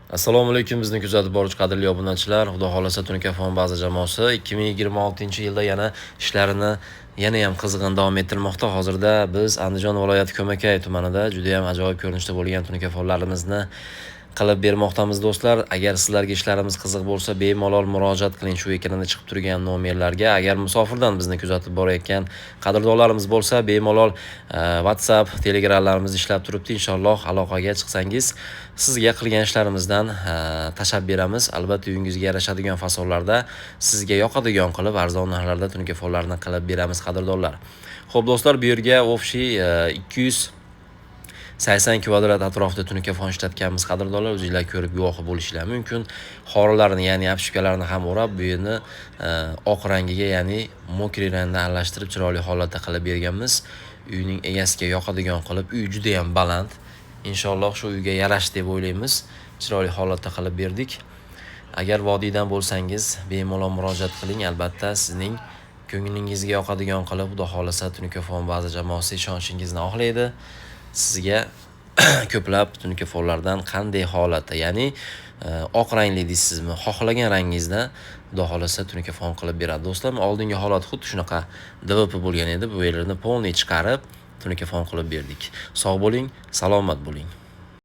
Assalomu alaykum, bizni kuzatib boruvchi qadrli obunachilar. Xudo xolasa Tunuka baza jamoasi 2026-yilda yana ishlarini yana ham qizg'in davom ettirmoqda. Hozirda biz Andijon viloyati Ko'makay tumanida juda ham ajoyib ko'rinishda bo'lgan tunukafonlarimizni qilib bermoqdamiz do'stlar. Agar sizlarga ishlarimiz qiziq bo'lsa, bemalol murojaat qiling shu ekranda chiqib turgan nomerlarga. Agar musofirdan bizni kuzatib borayotgan qadrdonlarimiz bo'lsa, bemalol WhatsApp, Telegramlarimiz ishlab turibdi. Inshaalloh aloqaga chiqsangiz, sizga qilgan ishlarimizdan tashab beramiz. Albatta uyingizga yarashadigan fasonlarda sizga yoqadigan qilib arzon narxlarda tunukafonlarni qilib beramiz qadrdonlar. Xo'p do'stlar, bu yerga ofshi 280 kvadrat atrofida tunuka ishlatganmiz qadrdonlar. O'zingizlar ko'rib guvohi bo'lishingiz mumkin. Xoralarini, ya'ni apshikalarni ham o'rab, bu yerni oq rangiga, ya'ni mokriy rangdan aralashtirib chiroyli holatda qilib berganmiz. Uyning egasiga yoqadigan qilib, uy juda ham baland. Inshaalloh shu uyga yarash deb o'ylaymiz. Chiroyli holatda qilib berdik. Agar vodiydan bo'lsangiz, bemalol murojaat qiling. Albatta sizning ko'nglingizga yoqadigan qilib, xudo xolasa Tunuka baza jamoasi ishonchingizni oqlaydi. Sizga ko'plab tunukafonlardan qanday holatda, ya'ni oq rangli deysizmi, xohlagan rangingizda xudo xolasa tunukafon qilib beradi do'stlar. Oldingi holat xuddi shunaqa DVP bo'lgan edi. Bu yerlarni polniy chiqarib tunukafon qilib berdik. Sog' bo'ling, salomat bo'ling.